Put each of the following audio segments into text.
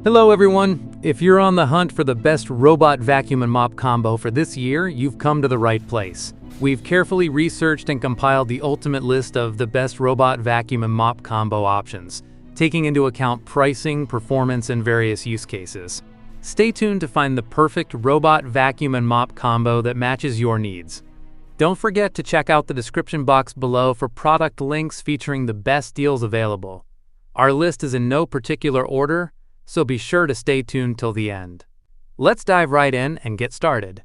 Hello everyone! If you're on the hunt for the best robot vacuum and mop combo for this year, you've come to the right place. We've carefully researched and compiled the ultimate list of the best robot vacuum and mop combo options, taking into account pricing, performance, and various use cases. Stay tuned to find the perfect robot vacuum and mop combo that matches your needs. Don't forget to check out the description box below for product links featuring the best deals available. Our list is in no particular order, so be sure to stay tuned till the end. Let's dive right in and get started.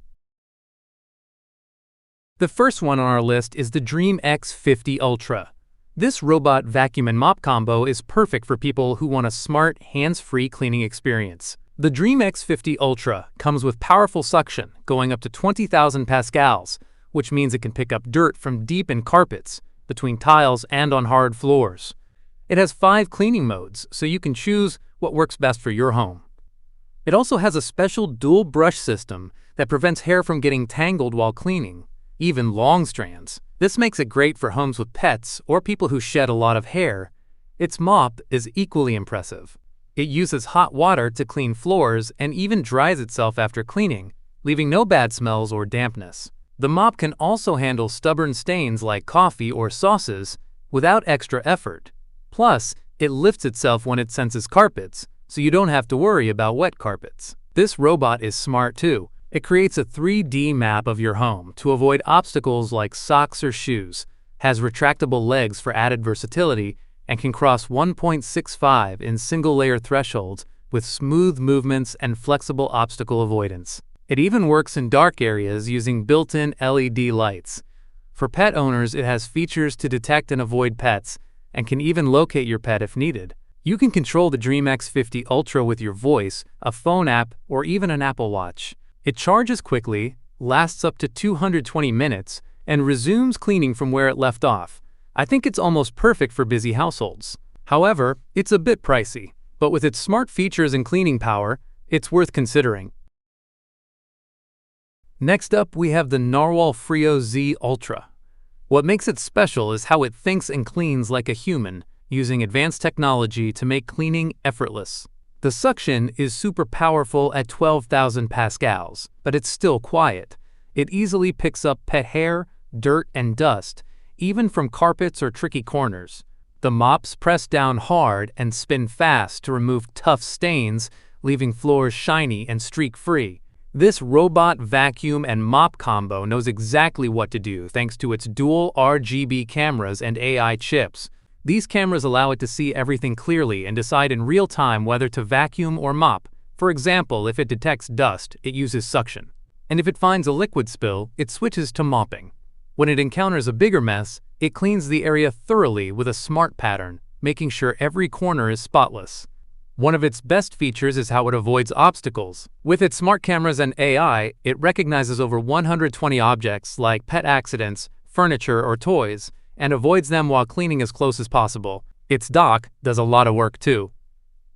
The first one on our list is the Dreame X50 Ultra. This robot vacuum and mop combo is perfect for people who want a smart, hands-free cleaning experience. The Dreame X50 Ultra comes with powerful suction going up to 20,000 pascals, which means it can pick up dirt from deep in carpets, between tiles, and on hard floors. It has 5 cleaning modes, so you can choose what works best for your home. It also has a special dual brush system that prevents hair from getting tangled while cleaning, even long strands. This makes it great for homes with pets or people who shed a lot of hair. Its mop is equally impressive. It uses hot water to clean floors and even dries itself after cleaning, leaving no bad smells or dampness. The mop can also handle stubborn stains like coffee or sauces without extra effort. Plus, it lifts itself when it senses carpets, so you don't have to worry about wet carpets. This robot is smart too. It creates a 3D map of your home to avoid obstacles like socks or shoes, has retractable legs for added versatility, and can cross 1.65 in single-layer thresholds with smooth movements and flexible obstacle avoidance. It even works in dark areas using built-in LED lights. For pet owners, it has features to detect and avoid pets, and can even locate your pet if needed. You can control the Dreame X50 Ultra with your voice, a phone app, or even an Apple Watch. It charges quickly, lasts up to 220 minutes, and resumes cleaning from where it left off. I think it's almost perfect for busy households. However, it's a bit pricey, but with its smart features and cleaning power, it's worth considering. Next up, we have the NARWAL Freo Z Ultra. What makes it special is how it thinks and cleans like a human, using advanced technology to make cleaning effortless. The suction is super powerful at 12,000 pascals, but it's still quiet. It easily picks up pet hair, dirt, and dust, even from carpets or tricky corners. The mops press down hard and spin fast to remove tough stains, leaving floors shiny and streak-free. This robot vacuum and mop combo knows exactly what to do thanks to its dual RGB cameras and AI chips. These cameras allow it to see everything clearly and decide in real time whether to vacuum or mop. For example, if it detects dust, it uses suction. And if it finds a liquid spill, it switches to mopping. When it encounters a bigger mess, it cleans the area thoroughly with a smart pattern, making sure every corner is spotless. One of its best features is how it avoids obstacles. With its smart cameras and AI, it recognizes over 120 objects like pet accidents, furniture, or toys, and avoids them while cleaning as close as possible. Its dock does a lot of work too.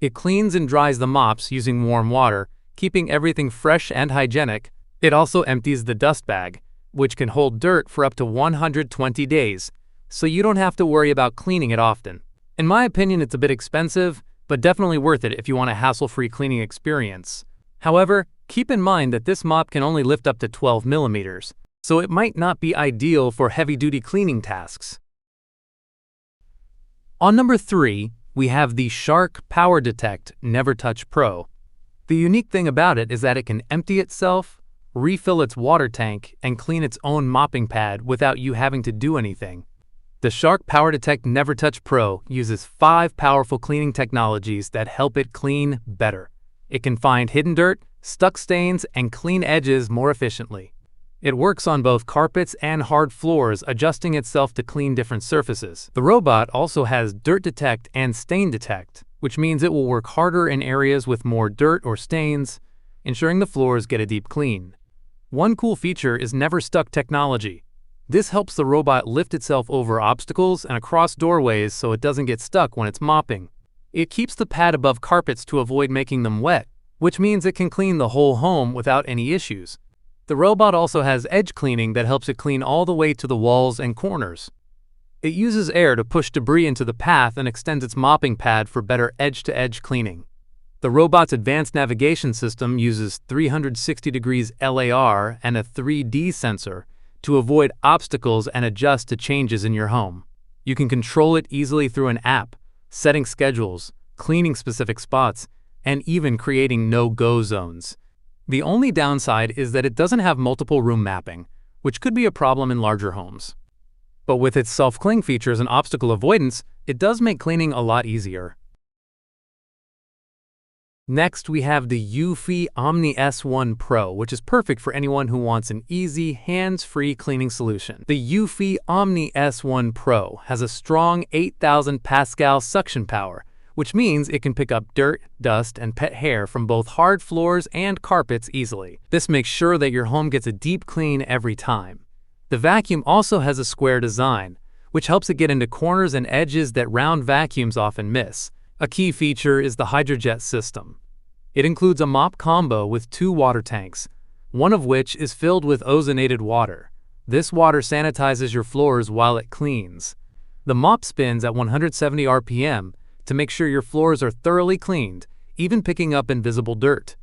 It cleans and dries the mops using warm water, keeping everything fresh and hygienic. It also empties the dust bag, which can hold dirt for up to 120 days, so you don't have to worry about cleaning it often. In my opinion, it's a bit expensive, but definitely worth it if you want a hassle-free cleaning experience. However, keep in mind that this mop can only lift up to 12 millimeters, so it might not be ideal for heavy-duty cleaning tasks. On number 3, we have the Shark PowerDetect NeverTouch Pro. The unique thing about it is that it can empty itself, refill its water tank, and clean its own mopping pad without you having to do anything. The Shark PowerDetect NeverTouch Pro uses 5 powerful cleaning technologies that help it clean better. It can find hidden dirt, stuck stains, and clean edges more efficiently. It works on both carpets and hard floors, adjusting itself to clean different surfaces. The robot also has Dirt Detect and Stain Detect, which means it will work harder in areas with more dirt or stains, ensuring the floors get a deep clean. One cool feature is Never Stuck technology. This helps the robot lift itself over obstacles and across doorways so it doesn't get stuck when it's mopping. It keeps the pad above carpets to avoid making them wet, which means it can clean the whole home without any issues. The robot also has edge cleaning that helps it clean all the way to the walls and corners. It uses air to push debris into the path and extends its mopping pad for better edge-to-edge cleaning. The robot's advanced navigation system uses 360 degrees LAR and a 3D sensor to avoid obstacles and adjust to changes in your home. You can control it easily through an app, setting schedules, cleaning specific spots, and even creating no-go zones. The only downside is that it doesn't have multiple room mapping, which could be a problem in larger homes. But with its self-clean features and obstacle avoidance, it does make cleaning a lot easier. Next, we have the eufy Omni S1 Pro, which is perfect for anyone who wants an easy, hands-free cleaning solution. The eufy Omni S1 Pro has a strong 8,000 Pascal suction power, which means it can pick up dirt, dust, and pet hair from both hard floors and carpets easily. This makes sure that your home gets a deep clean every time. The vacuum also has a square design, which helps it get into corners and edges that round vacuums often miss. A key feature is the hydrojet system. It includes a mop combo with 2 water tanks, one of which is filled with ozonated water. This water sanitizes your floors while it cleans. The mop spins at 170 RPM to make sure your floors are thoroughly cleaned, even picking up invisible dirt.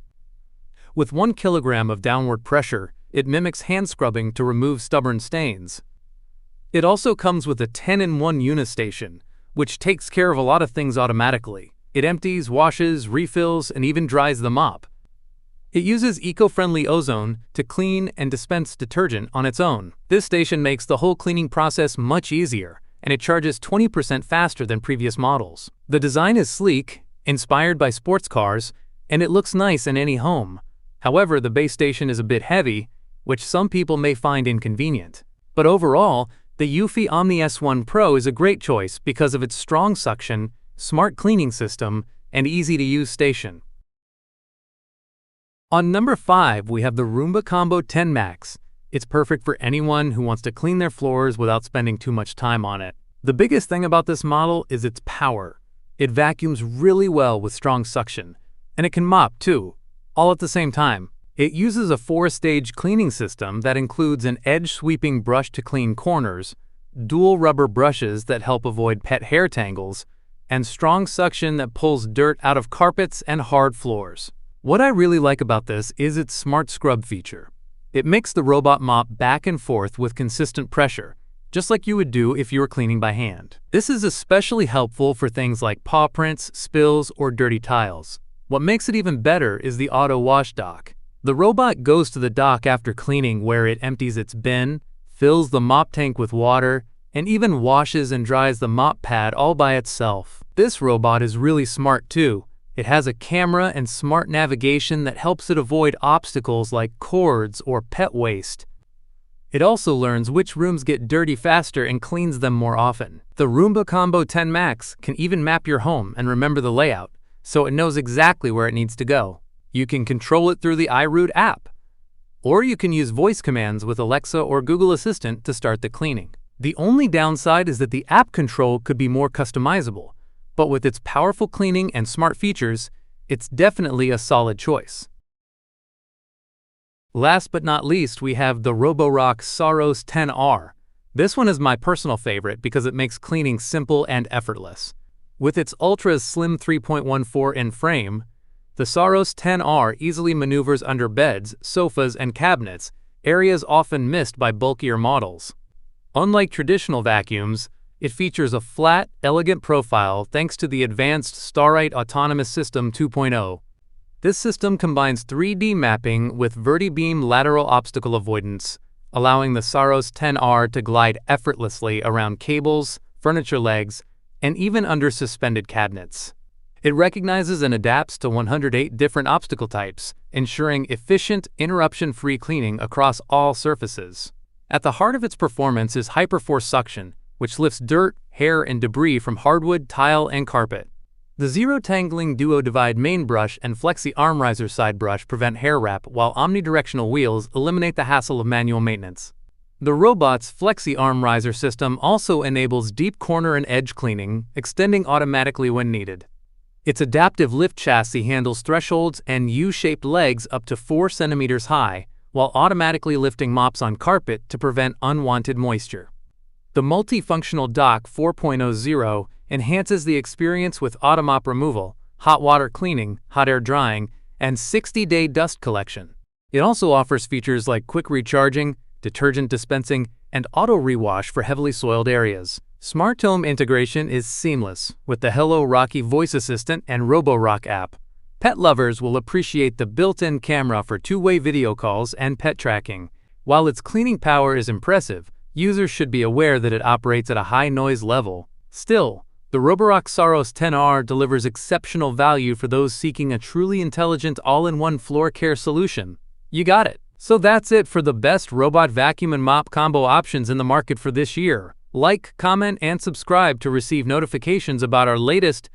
With 1 kilogram of downward pressure, it mimics hand scrubbing to remove stubborn stains. It also comes with a 10-in-1 unistation, which takes care of a lot of things automatically. It empties, washes, refills, and even dries the mop. It uses eco-friendly ozone to clean and dispense detergent on its own. This station makes the whole cleaning process much easier, and it charges 20% faster than previous models. The design is sleek, inspired by sports cars, and it looks nice in any home. However, the base station is a bit heavy, which some people may find inconvenient. But overall, the eufy Omni S1 Pro is a great choice because of its strong suction, smart cleaning system, and easy-to-use station. On number 5, we have the Roomba Combo 10 Max. It's perfect for anyone who wants to clean their floors without spending too much time on it. The biggest thing about this model is its power. It vacuums really well with strong suction, and it can mop too, all at the same time. It uses a 4-stage cleaning system that includes an edge-sweeping brush to clean corners, dual rubber brushes that help avoid pet hair tangles, and strong suction that pulls dirt out of carpets and hard floors. What I really like about this is its smart scrub feature. It makes the robot mop back and forth with consistent pressure, just like you would do if you were cleaning by hand. This is especially helpful for things like paw prints, spills, or dirty tiles. What makes it even better is the auto wash dock. The robot goes to the dock after cleaning, where it empties its bin, fills the mop tank with water, and even washes and dries the mop pad all by itself. This robot is really smart too. It has a camera and smart navigation that helps it avoid obstacles like cords or pet waste. It also learns which rooms get dirty faster and cleans them more often. The Roomba Combo 10 Max can even map your home and remember the layout, so it knows exactly where it needs to go. You can control it through the iRoot app, or you can use voice commands with Alexa or Google Assistant to start the cleaning. The only downside is that the app control could be more customizable, but with its powerful cleaning and smart features, it's definitely a solid choice. Last but not least, we have the Roborock Saros 10R. This one is my personal favorite because it makes cleaning simple and effortless. With its ultra slim 3.14-inch frame, the Saros 10R easily maneuvers under beds, sofas, and cabinets, areas often missed by bulkier models. Unlike traditional vacuums, it features a flat, elegant profile thanks to the advanced Starite Autonomous System 2.0. This system combines 3D mapping with verti-beam lateral obstacle avoidance, allowing the Saros 10R to glide effortlessly around cables, furniture legs, and even under suspended cabinets. It recognizes and adapts to 108 different obstacle types, ensuring efficient, interruption-free cleaning across all surfaces. At the heart of its performance is hyperforce suction, which lifts dirt, hair, and debris from hardwood, tile, and carpet. The zero-tangling Duo Divide main brush and Flexi Arm Riser side brush prevent hair wrap, while omnidirectional wheels eliminate the hassle of manual maintenance. The robot's Flexi Arm Riser system also enables deep corner and edge cleaning, extending automatically when needed. Its adaptive lift chassis handles thresholds and U-shaped legs up to 4 centimeters high, while automatically lifting mops on carpet to prevent unwanted moisture. The multifunctional dock 4.0 enhances the experience with automop removal, hot water cleaning, hot air drying, and 60-day dust collection. It also offers features like quick recharging, detergent dispensing, and auto rewash for heavily soiled areas. Smart home integration is seamless with the Hello Rocky voice assistant and Roborock app. Pet lovers will appreciate the built-in camera for two-way video calls and pet tracking. While its cleaning power is impressive, users should be aware that it operates at a high noise level. Still, the Roborock Saros 10R delivers exceptional value for those seeking a truly intelligent all-in-one floor care solution. You got it. So that's it for the best robot vacuum and mop combo options in the market for this year. Like, comment, and subscribe to receive notifications about our latest